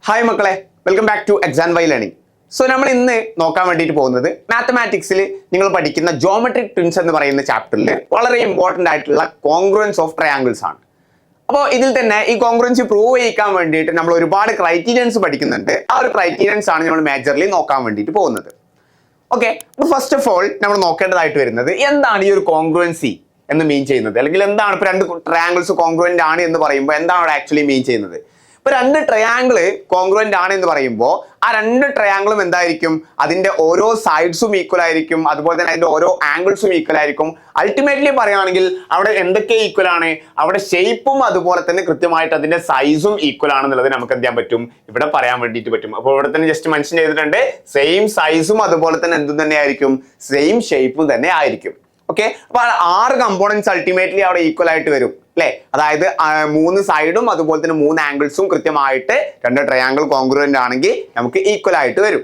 Hi മക്കളെ, welcome back to exam why learning. So നമ്മൾ ഇന്ന് നോക്കാൻ വേണ്ടിയിട്ട് പോകുന്നത് മാത്തമാറ്റിക്സിൽ നിങ്ങൾ പഠിക്കുന്ന ജോമെട്രിക് ട്വിൻസ് എന്ന് പറയുന്ന ചാപ്റ്ററിൽ വളരെ ഇമ്പോർട്ടൻ്റ് ആയിട്ടുള്ള കോൺഗ്രുവൻസ് ഓഫ് ട്രയാങ്കിൾസ് ആണ്. അപ്പോൾ ഇതിൽ തന്നെ ഈ കോൺഗ്രുവൻസി പ്രൂവ് ചെയ്യിക്കാൻ വേണ്ടിയിട്ട് നമ്മൾ ഒരുപാട് ക്രൈറ്റീരിയൻസ് പഠിക്കുന്നുണ്ട്. ആ ഒരു ക്രൈറ്റീരിയൻസ് ആണ് നമ്മൾ മേജർലി നോക്കാൻ വേണ്ടിയിട്ട് പോകുന്നത്. ഓക്കെ, അപ്പോൾ ഫസ്റ്റ് ഓഫ് ഓൾ നമ്മൾ നോക്കേണ്ടതായിട്ട് വരുന്നത് എന്താണ് ഈ ഒരു കോൺഗ്രുവൻസി എന്ന് മീൻ ചെയ്യുന്നത്, അല്ലെങ്കിൽ എന്താണ് ഇപ്പോൾ രണ്ട് ട്രയാങ്കിൾസ് കോൺഗ്രുവൻ്റ് ആണ് എന്ന് പറയുമ്പോൾ എന്താണ് അവിടെ ആക്ച്വലി മീൻ ചെയ്യുന്നത്. ഇപ്പൊ രണ്ട് ട്രയാങ്കിള് കോൺഗ്രുവൻ്റ് ആണ് എന്ന് പറയുമ്പോൾ ആ രണ്ട് ട്രയാങ്കിളും എന്തായിരിക്കും, അതിന്റെ ഓരോ സൈഡ്സും ഈക്വൽ ആയിരിക്കും, അതുപോലെ തന്നെ അതിന്റെ ഓരോ ആംഗിൾസും ഈക്വൽ ആയിരിക്കും. അൾട്ടിമേറ്റ്ലി പറയുകയാണെങ്കിൽ അവിടെ എന്തൊക്കെ ഈക്വൽ ആണ്, അവിടെ ഷേപ്പും അതുപോലെ തന്നെ കൃത്യമായിട്ട് അതിന്റെ സൈസും ഈക്വൽ ആണെന്നുള്ളത് നമുക്ക് എന്ത് ചെയ്യാൻ പറ്റും, ഇവിടെ പറയാൻ വേണ്ടിയിട്ട് പറ്റും. അപ്പോൾ ഇവിടെ തന്നെ ജസ്റ്റ് മെൻഷൻ ചെയ്തിട്ടുണ്ട്, സെയിം സൈസും അതുപോലെ തന്നെ എന്തും തന്നെ ആയിരിക്കും, സെയിം ഷേപ്പും തന്നെ ആയിരിക്കും. ഓക്കെ, അപ്പൊ 6 കമ്പോണൻസ് അൾട്ടിമേറ്റ്ലി അവിടെ ഈക്വൽ ആയിട്ട് വരും അല്ലെ. അതായത് 3 സൈഡും അതുപോലെ തന്നെ 3 ആംഗിൾസും കൃത്യമായിട്ട് രണ്ട് ട്രയാങ്കിൾ കോൺഗ്രുവൻ്റ് ആണെങ്കിൽ നമുക്ക് ഈക്വൽ ആയിട്ട് വരും.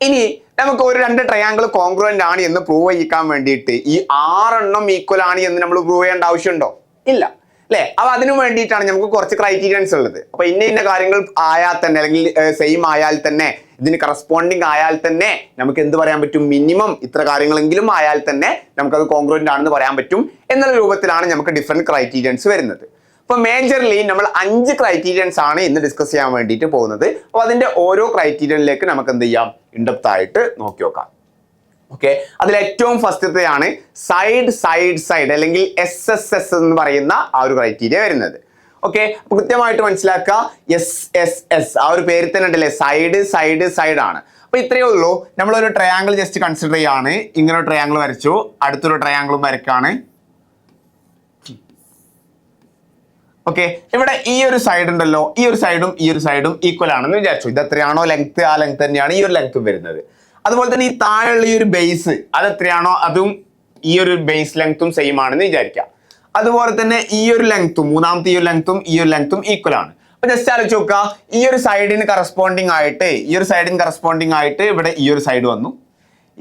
ഇനി നമുക്ക് ഒരു രണ്ട് ട്രയാങ്കിൾ കോൺഗ്രുവൻ്റ് ആണ് എന്ന് പ്രൂവ് ചെയ്യിക്കാൻ വേണ്ടിയിട്ട് ഈ 6 എണ്ണം ഈക്വൽ ആണ് എന്ന് നമ്മൾ പ്രൂവ് ചെയ്യേണ്ട ആവശ്യമുണ്ടോ? ഇല്ല അല്ലെ. അപ്പൊ അതിനു വേണ്ടിയിട്ടാണ് നമുക്ക് കുറച്ച് ക്രൈറ്റീരിയൻസ് ഉള്ളത്. അപ്പൊ ഇന്ന കാര്യങ്ങൾ ആയാൽ തന്നെ, അല്ലെങ്കിൽ സെയിം ആയാൽ തന്നെ, ഇതിന് കറസ്പോണ്ടിങ് ആയാൽ തന്നെ നമുക്ക് എന്ത് പറയാൻ പറ്റും, മിനിമം ഇത്ര കാര്യങ്ങളെങ്കിലും ആയാൽ തന്നെ നമുക്കത് കോൺഗ്രുവൻ്റ് ആണെന്ന് പറയാൻ പറ്റും എന്നുള്ള രൂപത്തിലാണ് നമുക്ക് ഡിഫറെന്റ് ക്രൈറ്റീരിയൻസ് വരുന്നത്. അപ്പോൾ മേജർലി നമ്മൾ 5 ക്രൈറ്റീരിയൻസ് ആണ് ഇന്ന് ഡിസ്കസ് ചെയ്യാൻ വേണ്ടിയിട്ട് പോകുന്നത്. അപ്പോൾ അതിന്റെ ഓരോ ക്രൈറ്റീരിയനിലേക്ക് നമുക്ക് എന്ത് ചെയ്യാം, ഇൻഡെപ്ത് ആയിട്ട് നോക്കി നോക്കാം. ഓക്കെ, അതിൽ ഏറ്റവും ഫസ്റ്റത്തെയാണ് സൈഡ് സൈഡ് സൈഡ് അല്ലെങ്കിൽ SSS എന്ന് പറയുന്ന ആ ഒരു ക്രൈറ്റീരിയ വരുന്നത്. ഓക്കെ, അപ്പൊ കൃത്യമായിട്ട് മനസ്സിലാക്കുക, SSS ആ ഒരു പേര് തന്നെ ഉണ്ടല്ലേ, സൈഡ് സൈഡ് സൈഡ് ആണ്. അപ്പൊ ഇത്രയേ ഉള്ളൂ. നമ്മളൊരു ട്രയാങ്കിൾ ജസ്റ്റ് കൺസിഡർ ചെയ്യാണ്. ഇങ്ങനെ ഒരു ട്രയാങ്കിൾ വരച്ചു, അടുത്തൊരു ട്രയാങ്കിളും വരക്കാണ്. ഓക്കെ, ഇവിടെ ഈ ഒരു സൈഡ് ഉണ്ടല്ലോ, ഈ ഒരു സൈഡും ഈക്വൽ ആണെന്ന് വിചാരിച്ചു. ഇത് എത്രയാണോ ലെങ്ത്, ആ ലെങ്ത് തന്നെയാണ് ഈ ഒരു ലെങ്ത്തും വരുന്നത്. അതുപോലെ തന്നെ ഈ താഴെയുള്ള ഈ ഒരു ബേസ് അത് എത്രയാണോ, അതും ഈ ഒരു ബേസ് ലെങ്ത്തും സെയിം ആണെന്ന് വിചാരിക്കാം. അതുപോലെ തന്നെ ഈ ഒരു ലെങ്ത്തും, മൂന്നാമത്തെ ഈ ഒരു ലെങ്ത്തും ഈക്വൽ ആണ്. അപ്പൊ ജസ്റ്റ് ആലോചിച്ച് നോക്കുക, ഈ ഒരു സൈഡിന് കറസ്പോണ്ടിങ് ആയിട്ട് ഇവിടെ ഈ ഒരു സൈഡ് വന്നു,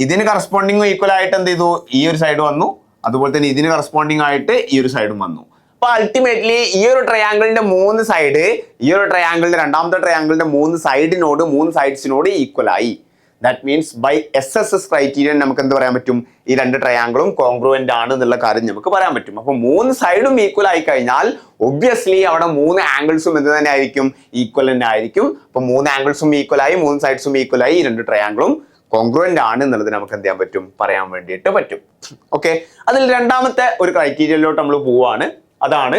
ഇതിന് കറസ്പോണ്ടിങ് ഈക്വൽ ആയിട്ട് എന്ത് ചെയ്തു, ഈ ഒരു സൈഡ് വന്നു, അതുപോലെ തന്നെ ഇതിന് കറസ്പോണ്ടിങ് ആയിട്ട് ഈ ഒരു സൈഡും വന്നു. അപ്പൊ അൾട്ടിമേറ്റ്ലി ഈ ഒരു ട്രയാങ്കിളിന്റെ 3 സൈഡ് ഈ ഒരു ട്രയാങ്കിളിന്റെ രണ്ടാമത്തെ ട്രയാങ്കിളിന്റെ 3 സൈഡ്സിനോട് ഈക്വൽ ആയി. That means by SSS criterion നമുക്ക് എന്ത് പറയാൻ പറ്റും, ഈ രണ്ട് ട്രയാങ്കിളും കോൺഗ്രുവൻ്റ് ആണ് എന്നുള്ള കാര്യം നമുക്ക് പറയാൻ പറ്റും. അപ്പൊ 3 സൈഡും ഈക്വൽ ആയി കഴിഞ്ഞാൽ ഒബ്വിയസ്ലി അവിടെ 3 ആംഗിൾസും എന്ത് തന്നെ ആയിരിക്കും, ഈക്വൽ തന്നെ ആയിരിക്കും. അപ്പൊ 3 ആംഗിൾസും ഈക്വൽ ആയി, 3 സൈഡ്സും ഈക്വൽ ആയി, ഈ രണ്ട് ട്രയാങ്കിളും കോൺഗ്രുവൻ്റ് ആണ് എന്നുള്ളത് നമുക്ക് എന്ത് ചെയ്യാൻ പറ്റും, പറയാൻ വേണ്ടിയിട്ട് പറ്റും. ഓക്കെ, അതിൽ രണ്ടാമത്തെ ഒരു ക്രൈറ്റീരിയയിലോട്ട് നമ്മൾ പോവാണ്. അതാണ്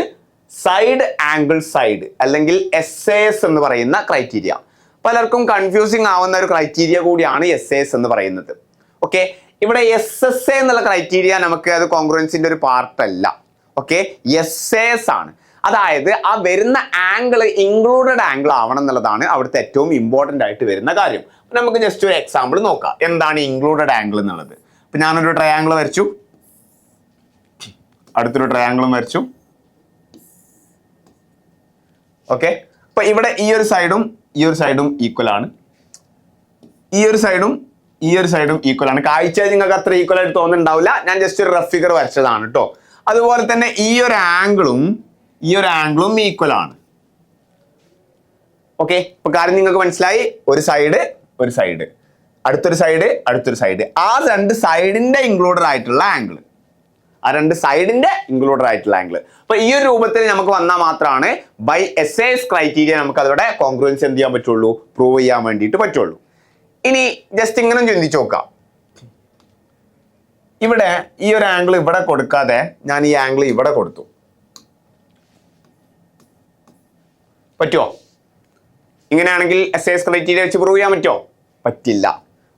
സൈഡ് ആംഗിൾ സൈഡ് അല്ലെങ്കിൽ SAS എന്ന് പറയുന്ന ക്രൈറ്റീരിയ. പലർക്കും കൺഫ്യൂസിങ് ആവുന്ന ഒരു ക്രൈറ്റീരിയ കൂടിയാണ് SAS എന്ന് പറയുന്നത്. ഓക്കെ, ഇവിടെ SSA എന്നുള്ള ക്രൈറ്റീരിയ നമുക്ക് അത് കോൺഗ്രുവൻസിന്റെ ഒരു പാർട്ട് അല്ല. ഓക്കെ, SAS ആണ്. അതായത് ആ വരുന്ന ആംഗിൾ ഇൻക്ലൂഡഡ് ആംഗിൾ ആവണം എന്നുള്ളതാണ് അവിടുത്തെ ഏറ്റവും ഇമ്പോർട്ടൻ്റ് ആയിട്ട് വരുന്ന കാര്യം. നമുക്ക് ജസ്റ്റ് ഒരു എക്സാമ്പിൾ നോക്കാം, എന്താണ് ഇൻക്ലൂഡഡ് ആംഗിൾ എന്നുള്ളത്. അപ്പൊ ഞാനൊരു ട്രയാങ്കിൾ വരച്ചു, അടുത്തൊരു ട്രയാങ്കിളും വരച്ചു. ഓക്കെ, അപ്പൊ ഇവിടെ ഈ ഒരു സൈഡും ഈക്വൽ ആണ്, ഈ ഒരു സൈഡും ഈക്വൽ ആണ്. കാഴ്ച നിങ്ങൾക്ക് അത്ര ഈക്വൽ ആയിട്ട് തോന്നുന്നുണ്ടാവില്ല, ഞാൻ ജസ്റ്റ് ഒരു റഫ് ഫിഗർ വരച്ചതാണ് കേട്ടോ. അതുപോലെ തന്നെ ഈ ഒരു ആംഗിളും ഈക്വൽ ആണ്. ഓക്കെ, ഇപ്പൊ കാര്യം നിങ്ങൾക്ക് മനസ്സിലായി, ഒരു സൈഡ് അടുത്തൊരു സൈഡ്, ആ രണ്ട് സൈഡിന്റെ ഇൻക്ലൂഡഡ് ആയിട്ടുള്ള ആംഗിൾ, അപ്പൊ ഈ ഒരു രൂപത്തിൽ നമുക്ക് വന്നാൽ മാത്രമാണ് ബൈ SAS ക്രൈറ്റീരിയ നമുക്ക് അതോടെ കോൺഗ്രുവൻസി എന്ത് ചെയ്യാൻ പറ്റുള്ളൂ, പ്രൂവ് ചെയ്യാൻ വേണ്ടിയിട്ട് പറ്റുള്ളൂ. ഇനി ജസ്റ്റ് ഇങ്ങനെ ചിന്തിച്ചു നോക്കാം, ഇവിടെ ഈ ഒരു ആംഗിൾ ഇവിടെ കൊടുക്കാതെ ഞാൻ ഈ ആംഗിൾ ഇവിടെ കൊടുത്തു, പറ്റുമോ? ഇങ്ങനെയാണെങ്കിൽ SAS ക്രൈറ്റീരിയ വെച്ച് പ്രൂവ് ചെയ്യാൻ പറ്റുമോ? പറ്റില്ല.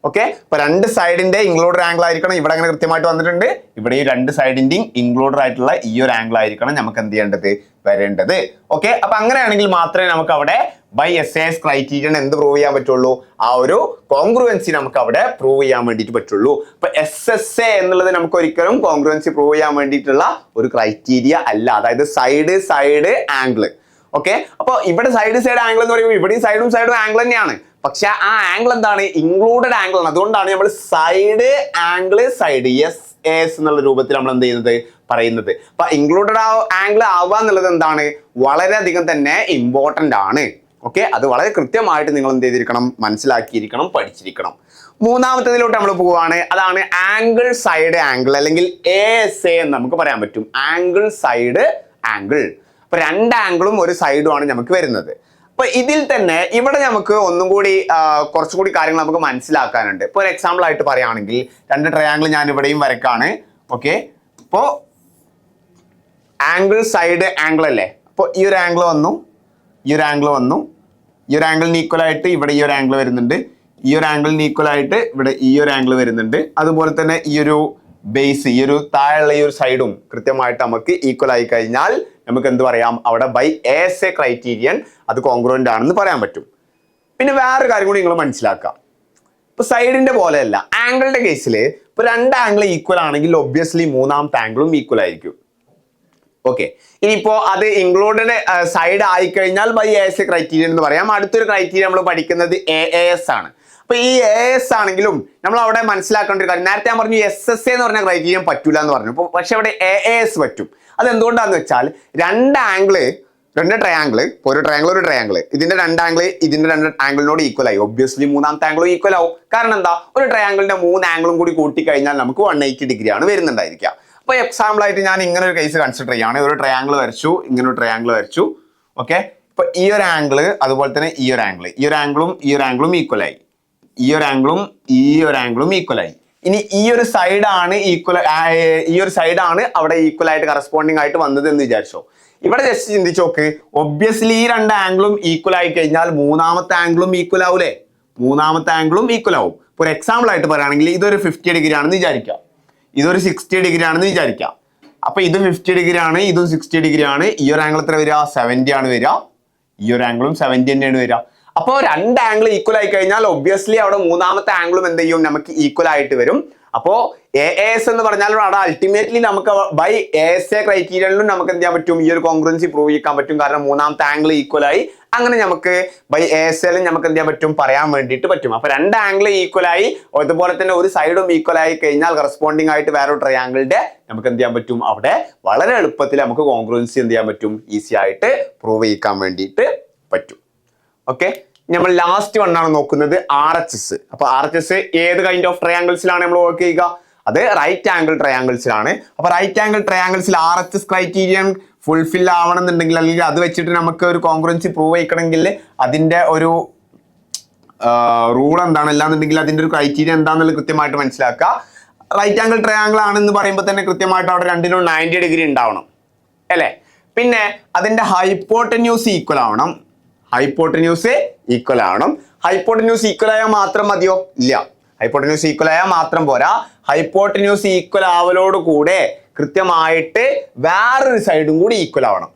ഓക്കെ, അപ്പൊ രണ്ട് സൈഡിന്റെ ഇൻക്ലൂഡഡ് ആംഗിൾ ആയിരിക്കണം. ഇവിടെ അങ്ങനെ കൃത്യമായിട്ട് വന്നിട്ടുണ്ട്, ഇവിടെ ഈ രണ്ട് സൈഡിന്റെയും ഇൻക്ലൂഡഡ് ആയിട്ടുള്ള ഈ ഒരു ആംഗിൾ ആയിരിക്കണം നമുക്ക് എന്ത് ചെയ്യേണ്ടത്, വരേണ്ടത്. ഓക്കെ, അപ്പൊ അങ്ങനെയാണെങ്കിൽ മാത്രമേ നമുക്ക് അവിടെ ബൈ SAS ക്രൈറ്റീരിയൻ എന്ത് പ്രൂവ് ചെയ്യാൻ പറ്റുള്ളൂ, ആ ഒരു കോൺഗ്രുവൻസി നമുക്ക് അവിടെ പ്രൂവ് ചെയ്യാൻ വേണ്ടിയിട്ട് പറ്റുള്ളൂ. അപ്പൊ SSA എന്നുള്ളത് നമുക്ക് ഒരിക്കലും കോൺഗ്രുവൻസി പ്രൂവ് ചെയ്യാൻ വേണ്ടിയിട്ടുള്ള ഒരു ക്രൈറ്റീരിയ അല്ല, അതായത് സൈഡ് ആംഗിൾ. ഓക്കെ, അപ്പൊ ഇവിടെ സൈഡ് ആംഗിൾ എന്ന് പറയുമ്പോൾ ഇവിടെയും സൈഡും ആംഗിൾ തന്നെയാണ്. പക്ഷെ ആ ആംഗിൾ എന്താണ്, ഇൻക്ലൂഡഡ് ആംഗിൾ ആണ്. അതുകൊണ്ടാണ് നമ്മൾ സൈഡ് ആംഗിൾ SAS എന്നുള്ള രൂപത്തിൽ നമ്മൾ എന്ത് ചെയ്യുന്നത്, പറയുന്നത്. അപ്പൊ ഇൻക്ലൂഡഡ് ആംഗിൾ ആവുക എന്നുള്ളത് എന്താണ്, വളരെയധികം തന്നെ ഇമ്പോർട്ടൻ്റ് ആണ്. ഓക്കെ, അത് വളരെ കൃത്യമായിട്ട് നിങ്ങൾ എന്ത് ചെയ്തിരിക്കണം, മനസ്സിലാക്കിയിരിക്കണം, പഠിച്ചിരിക്കണം. മൂന്നാമത്തതിലോട്ട് നമ്മൾ പോവുകയാണ്. അതാണ് ആംഗിൾ സൈഡ് ആംഗിൾ, അല്ലെങ്കിൽ ASA എന്ന് നമുക്ക് പറയാൻ പറ്റും. Angle side angle. അപ്പൊ രണ്ട് ആംഗിളും ഒരു സൈഡുമാണ് നമുക്ക് വരുന്നത്. അപ്പൊ ഇതിൽ തന്നെ ഇവിടെ നമുക്ക് ഒന്നും കൂടി കുറച്ചുകൂടി കാര്യങ്ങൾ നമുക്ക് മനസ്സിലാക്കാനുണ്ട്. ഇപ്പൊ ഒരു എക്സാമ്പിൾ ആയിട്ട് പറയുകയാണെങ്കിൽ രണ്ട് ട്രയാംഗിൾ ഞാൻ ഇവിടെയും വരക്കാണ്. ഓക്കെ, ഇപ്പോ ആംഗിൾ സൈഡ് ആംഗിൾ അല്ലേ. അപ്പോൾ ഈ ഒരു ആംഗിൾ വന്നു, ഈ ഒരു ആംഗിൾ വന്നു, ഈ ഒരു ആംഗിളിന് ഈക്വൽ ആയിട്ട് ഇവിടെ ഈ ഒരു ആംഗിൾ വരുന്നുണ്ട്, ഈ ഒരു ആംഗിളിന് ഈക്വൽ ആയിട്ട് ഇവിടെ ഈ ഒരു ആംഗിൾ വരുന്നുണ്ട്. അതുപോലെ തന്നെ ഈ ഒരു ബേസ്, ഈ ഒരു താഴെയുള്ള ഈ ഒരു സൈഡും കൃത്യമായിട്ട് നമുക്ക് ഈക്വൽ ആയി കഴിഞ്ഞാൽ നമുക്ക് എന്ത് പറയാം, അവിടെ ബൈ ASA ക്രൈറ്റീരിയൻ അത് കോൺഗ്രുവന്റ് ആണെന്ന് പറയാൻ പറ്റും. പിന്നെ വേറൊരു കാര്യം കൂടി നിങ്ങൾ മനസ്സിലാക്കാം. ഇപ്പൊ സൈഡിന്റെ പോലെയല്ല, ആംഗിളിന്റെ കേസിൽ ഇപ്പൊ രണ്ട് ആംഗിൾ ഈക്വൽ ആണെങ്കിൽ ഒബ്വിയസ്ലി മൂന്നാമത്തെ ആംഗിളും ഈക്വൽ ആയിരിക്കും. ഓക്കെ, ഇനിയിപ്പോ അത് ഇൻക്ലൂഡഡ് സൈഡ് ആയിക്കഴിഞ്ഞാൽ ബൈ ASA ക്രൈറ്റീരിയൻ എന്ന് പറയാം. അടുത്തൊരു ക്രൈറ്റീരിയ നമ്മൾ പഠിക്കുന്നത് AAS ആണ്. അപ്പൊ ഈ AS ആണെങ്കിലും നമ്മൾ അവിടെ മനസ്സിലാക്കേണ്ട ഒരു കാര്യം, നേരത്തെ ഞാൻ പറഞ്ഞു SSA എന്ന് പറഞ്ഞ ക്രൈറ്റീരിയൻ പറ്റൂല എന്ന് പറഞ്ഞു. പക്ഷെ അവിടെ AAS പറ്റും. അതെന്തുകൊണ്ടാന്ന് വെച്ചാൽ രണ്ട് ട്രയാംഗിൾ, ഇപ്പോൾ ഒരു ട്രയാംഗിൾ, ഇതിന്റെ രണ്ട് ആംഗിൾ ഇതിന്റെ രണ്ട് ആംഗിളിനോട് ഈക്വൽ ആയി. ഒബ്വിയസ്ലി മൂന്നാമത്തെ ആംഗിളും ഈക്വൽ ആവും. കാരണം എന്താ, ഒരു ട്രയാംഗിളിന്റെ മൂന്ന് ആംഗിളും കൂടി കൂട്ടി കഴിഞ്ഞാൽ നമുക്ക് 180 ഡിഗ്രി ആണ് വരുന്നുണ്ടായിരിക്കുക. അപ്പൊ എക്സാമ്പിൾ ആയിട്ട് ഞാൻ ഇങ്ങനെ ഒരു കേസ് കൺസിഡർ ചെയ്യാണ്. ഒരു ട്രയാംഗിൾ വരച്ചു, ഇങ്ങനെ ഒരു ട്രയാംഗിൾ വരച്ചു. ഓക്കെ, ഇപ്പൊ ഈ ഒരു ആംഗിൾ അതുപോലെ തന്നെ ഈ ഒരു ആംഗിൾ, ഈ ഒരു ആംഗിളും ഈക്വൽ ആയി, ഈ ഒരു ആംഗിളും ഈക്വൽ ആയി. ഇനി ഈ ഒരു സൈഡാണ് അവിടെ ഈക്വൽ ആയിട്ട് കറസ്പോണ്ടിങ് ആയിട്ട് വന്നത് എന്ന് വിചാരിച്ചോ. ഇവിടെ ജസ്റ്റ് ചിന്തിച്ചു നോക്ക്, ഒബ്വിയസ്ലി ഈ രണ്ട് ആംഗിളും ഈക്വൽ ആയി കഴിഞ്ഞാൽ മൂന്നാമത്തെ ആംഗിളും ഈക്വൽ ആവൂലേ, ആവും. ഇപ്പൊ ഒരു എക്സാമ്പിൾ ആയിട്ട് പറയുകയാണെങ്കിൽ ഇതൊരു 50 ഡിഗ്രി ആണെന്ന് വിചാരിക്കാം, ഇതൊരു 60 ഡിഗ്രി ആണെന്ന് വിചാരിക്കാം. അപ്പൊ ഇത് 50 ഡിഗ്രി ആണ്, ഇതും 60 ഡിഗ്രി ആണ്. ഈ ഒരു ആംഗിൾ എത്ര വരിക, 70 ആണ് വരിക. ഈ ഒരു ആംഗിളും 70 തന്നെയാണ് വരിക. അപ്പോൾ രണ്ട് ആംഗിൾ ഈക്വൽ ആയി കഴിഞ്ഞാൽ ഒബ്വിയസ്ലി അവിടെ മൂന്നാമത്തെ ആംഗിളും എന്ത് ചെയ്യും, നമുക്ക് ഈക്വൽ ആയിട്ട് വരും. അപ്പോ AAS എന്ന് പറഞ്ഞാൽ അവിടെ അൾട്ടിമേറ്റ്ലി നമുക്ക് ബൈ ASA ക്രൈറ്റീരിയനിലും നമുക്ക് എന്ത് ചെയ്യാൻ പറ്റും, ഈ ഒരു കോൺഗ്രുവൻസി പ്രൂവ് ചെയ്യാൻ പറ്റും. കാരണം മൂന്നാമത്തെ ആംഗിൾ ഈക്വൽ ആയി. അങ്ങനെ നമുക്ക് ബൈ ASAലും നമുക്ക് എന്ത് ചെയ്യാൻ പറ്റും, പറയാൻ വേണ്ടിയിട്ട് പറ്റും. അപ്പൊ രണ്ട് ആംഗിൾ ഈക്വൽ ആയി, അതുപോലെ തന്നെ ഒരു സൈഡും ഈക്വൽ ആയി കഴിഞ്ഞാൽ കറസ്പോണ്ടിങ് ആയിട്ട് വേറൊരു ട്രയാംഗിളിന്റെ നമുക്ക് എന്ത് ചെയ്യാൻ പറ്റും, അവിടെ വളരെ എളുപ്പത്തിൽ നമുക്ക് കോൺഗ്രുവൻസി എന്ത് ചെയ്യാൻ പറ്റും, ഈസി ആയിട്ട് പ്രൂവ് ചെയ്യാൻ വേണ്ടിയിട്ട് പറ്റും. ഓക്കെ, നമ്മൾ ലാസ്റ്റ് വണ്ണാണ് നോക്കുന്നത് RHS. അപ്പൊ RHS ഏത് കൈൻഡ് ഓഫ് ട്രയാംഗിൾസിലാണ് നമ്മൾ വർക്ക് ചെയ്യുക, അത് റൈറ്റ് ആംഗിൾ ട്രയാംഗിൾസിലാണ്. അപ്പൊ റൈറ്റ് ആംഗിൾ ട്രയാംഗിൾസിൽ RHS ക്രൈറ്റീരിയൻ ഫുൾഫിൽ ആവണമെന്നുണ്ടെങ്കിൽ, അല്ലെങ്കിൽ അത് വെച്ചിട്ട് നമുക്ക് ഒരു കോൺഗ്രുവൻസി പ്രൂവ് ചെയ്യണമെങ്കിൽ അതിന്റെ ഒരു റൂൾ എന്താണ്, അല്ലാന്നുണ്ടെങ്കിൽ അതിന്റെ ഒരു ക്രൈറ്റീരിയ എന്താണെന്നുള്ളത് കൃത്യമായിട്ട് മനസ്സിലാക്കുക. റൈറ്റ് ആംഗിൾ ട്രയാംഗിൾ ആണെന്ന് പറയുമ്പോൾ തന്നെ കൃത്യമായിട്ട് അവിടെ രണ്ടിനും 90 ഡിഗ്രി ഉണ്ടാവണം അല്ലേ. പിന്നെ അതിന്റെ ഹൈപ്പോട്ടന്യൂസ് ഈക്വൽ ആവണം. ഹൈപ്പോട്ടന്യൂസ് ഈക്വൽ ആയാൽ മാത്രം മതിയോ? ഇല്ല, ഹൈപ്പോട്ടന്യൂസ് ഈക്വൽ ആയാൽ മാത്രം പോരാ. ഹൈപ്പോട്ടന്യൂസ് ഈക്വൽ ആവലോട് കൂടെ കൃത്യമായിട്ട് വേറൊരു സൈഡും കൂടി ഈക്വൽ ആവണം.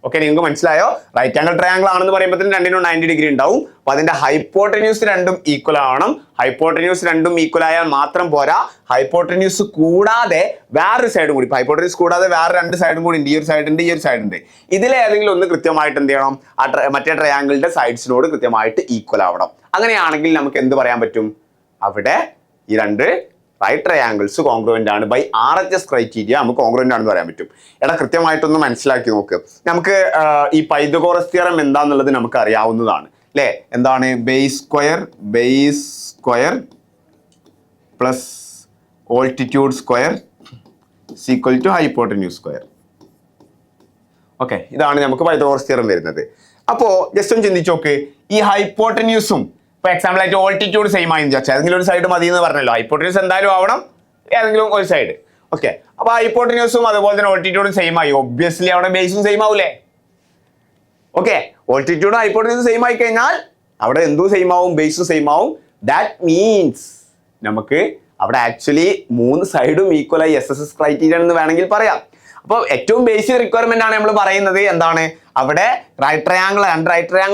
ഓക്കെ, നിങ്ങൾക്ക് മനസ്സിലായോ? റൈറ്റ് ആംഗിൾ ട്രയാംഗിൾ ആണെന്ന് പറയുമ്പോൾ രണ്ടിനും 90 ഡിഗ്രി ഉണ്ടാവും. അപ്പൊ അതിന്റെ ഹൈപ്പോട്ടന്യൂസ് രണ്ടും ഈക്വൽ ആവണം. ഹൈപ്പോട്ടന്യൂസ് രണ്ടും ഈക്വൽ ആയാൽ മാത്രം പോരാ, ഹൈപ്പോട്ടന്യൂസ് കൂടാതെ വേറൊരു സൈഡും കൂടി, ഹൈപ്പോട്ടന്യൂസ് കൂടാതെ വേറെ രണ്ട് സൈഡും കൂടി ഉണ്ട്. ഈ ഒരു സൈഡ് ഉണ്ട്, ഈ ഒരു സൈഡ് ഉണ്ട്. ഇതിലേതെങ്കിലും ഒന്ന് കൃത്യമായിട്ട് എന്ത് ചെയ്യണം, മറ്റേ ട്രയാംഗിളിന്റെ സൈഡ്സിനോട് കൃത്യമായിട്ട് ഈക്വൽ ആവണം. അങ്ങനെയാണെങ്കിൽ നമുക്ക് എന്ത് പറയാൻ പറ്റും, അവിടെ ഈ രണ്ട് റൈറ്റ് ട്രയാംഗിൾസ് കോൺഗ്രുവന്റ് ആണ്. ബൈ RHS ക്രൈറ്റീരിയ നമുക്ക് കോൺഗ്രുവന്റ് ആണെന്ന് പറയാൻ പറ്റും. എടാ, കൃത്യമായിട്ടൊന്ന് മനസ്സിലാക്കി നോക്ക്. നമുക്ക് ഈ പൈതഗോറസ് തിയറം എന്താന്നുള്ളത് നമുക്ക് അറിയാവുന്നതാണ് അല്ലേ. എന്താണ് base square plus altitude square equal to hypotenuse square. Okay, ഇതാണ് നമുക്ക് പൈതഗോറസ് തിയറം വരുന്നത്. അപ്പോ ജസ്റ്റ് ഒന്ന് ചിന്തിച്ചു നോക്ക്, ഈ ഹൈപ്പോട്ടന്യൂസും ഇപ്പൊ എക്സാമ്പിൾ ആയിട്ട് ഓൾട്ടിറ്റ്യൂഡ് സെയിം ആയി വിചാരിച്ചാൽ ഏതെങ്കിലും ഒരു സൈഡ് മതി എന്ന് പറഞ്ഞല്ലോ. ഹൈപ്പോട്ടന്യൂസ് എന്തായാലും ആവണം, ഏതെങ്കിലും ഒരു സൈഡ്. ഓക്കെ, അപ്പൊ ഹൈപ്പോട്ടന്യൂസും അതുപോലെ തന്നെ ഓൾട്ടിറ്റ്യൂഡും സെയിം ആയി. ഒബ്വിയസ്ലി അവിടെ ബേസും സെയിം ആവൂലേ. ഓക്കെ, ഓൾട്ടിറ്റ്യൂഡും ഹൈപ്പോട്ടന്യൂസും സെയിം ആയി കഴിഞ്ഞാൽ അവിടെ എന്തും സെയിം ആവും, ബേസും സെയിം ആവും. ദാറ്റ് മീൻസ് നമുക്ക് അവിടെ ആക്ച്വലി മൂന്ന് സൈഡും ഈക്വൽ ആയി SSS ക്രൈറ്റീരിയൻ എന്ന് വേണമെങ്കിൽ പറയാം. അപ്പോൾ ഏറ്റവും ബേസിക് റിക്വയർമെന്റ് ആണ് നമ്മൾ പറയുന്നത്. എന്താണ്, അവിടെ റൈറ്റ് ട്രയാംഗിൾ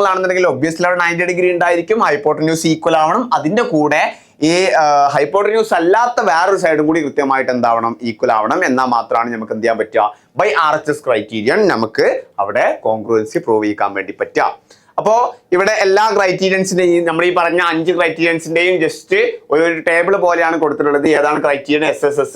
ആണെന്നുണ്ടെങ്കിൽ ഒബ്വിയസ്ലി അവിടെ 90 ഡിഗ്രി ഉണ്ടായിരിക്കും. ഹൈപ്പോട്ടന്യൂസ് ഈക്വൽ ആവണം. അതിന്റെ കൂടെ ഈ ഹൈപ്പോട്ടന്യൂസ് അല്ലാത്ത വേറൊരു സൈഡും കൂടി കൃത്യമായിട്ട് എന്താവണം, ഈക്വൽ ആവണം. എന്നാൽ മാത്രമാണ് നമുക്ക് എന്ത് ചെയ്യാൻ പറ്റുക, ബൈ RHS ക്രൈറ്റീരിയൻ നമുക്ക് അവിടെ കോൺഗ്രുവൻസി പ്രൂവ് ചെയ്യാൻ വേണ്ടി പറ്റുക. അപ്പോൾ ഇവിടെ എല്ലാ ക്രൈറ്റീരിയൻസിന്റെയും നമ്മൾ ഈ പറഞ്ഞ 5 ക്രൈറ്റീരിയൻസിന്റെയും ജസ്റ്റ് ഒരു ടേബിൾ പോലെയാണ് കൊടുത്തിട്ടുള്ളത്. ഏതാണ് criterion? SSS,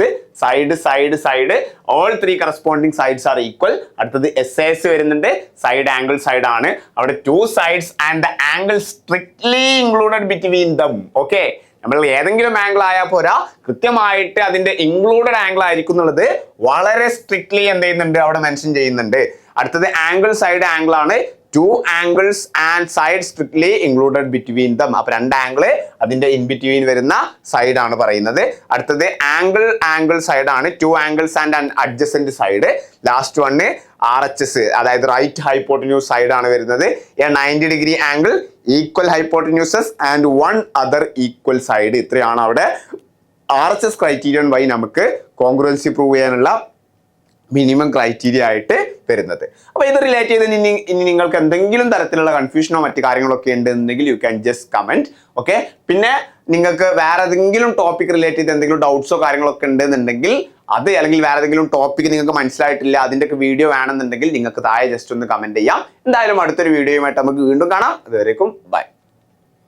side, all 3 corresponding sides are equal. അടുത്തത് SAS വരുന്നുണ്ട്, സൈഡ് ആംഗിൾ സൈഡ് ആണ്. അവിടെ 2 sides and the angle strictly included between them. Okay, നമ്മൾ ഏതെങ്കിലും ആംഗിൾ ആയാൽ പോരാ, കൃത്യമായിട്ട് അതിന്റെ ഇൻക്ലൂഡഡ് ആംഗിൾ ആയിരിക്കും എന്നുള്ളത് വളരെ സ്ട്രിക്ട്ലി എന്ത് ചെയ്യുന്നുണ്ട്, അവിടെ മെൻഷൻ ചെയ്യുന്നുണ്ട്. അടുത്തത് ആംഗിൾ സൈഡ് ആംഗിൾ ആണ്. 2 angles and sides strictly included between them. അപ്പൊ 2 ആംഗിള് അതിന്റെ ഇൻ ബിറ്റ്വീൻ വരുന്ന സൈഡ് ആണ് പറയുന്നത്. അടുത്തത് ആംഗിൾ സൈഡ് ആണ്. 2 angles and an adjacent side. Last one RHS, അതായത് റൈറ്റ് ഹൈപ്പോട്ടന്യൂസ് സൈഡ് ആണ് വരുന്നത്. 90 degree angle, equal hypotenuses and 1 other equal side. ഇത്രയാണ് അവിടെ RHS ക്രൈറ്റീരിയൻ വഴി നമുക്ക് കോൺഗ്രുവൻസി പ്രൂവ് ചെയ്യാനുള്ള മിനിമം ക്രൈറ്റീരിയ ആയിട്ട് വരുന്നത്. അപ്പോൾ ഇത് റിലേറ്റ് ചെയ്ത് ഇനി നിങ്ങൾക്ക് എന്തെങ്കിലും തരത്തിലുള്ള കൺഫ്യൂഷനോ മറ്റു കാര്യങ്ങളൊക്കെ ഉണ്ടെന്നുണ്ടെങ്കിൽ you can just comment. Okay, പിന്നെ നിങ്ങൾക്ക് വേറെ ഏതെങ്കിലും ടോപ്പിക് റിലേറ്റ് ചെയ്ത് എന്തെങ്കിലും ഡൗട്ട്സോ കാര്യങ്ങളൊക്കെ ഉണ്ടെന്നുണ്ടെങ്കിൽ അത്, അല്ലെങ്കിൽ വേറെ ഏതെങ്കിലും ടോപ്പിക് നിങ്ങൾക്ക് മനസ്സിലായിട്ടില്ല, അതിൻ്റെയൊക്കെ വീഡിയോ വേണമെന്നുണ്ടെങ്കിൽ നിങ്ങൾക്ക് താഴെ ജസ്റ്റ് ഒന്ന് കമന്റ് ചെയ്യാം. എന്തായാലും അടുത്തൊരു വീഡിയോയുമായിട്ട് നമുക്ക് വീണ്ടും കാണാം. അതുവരേക്കും ബൈ.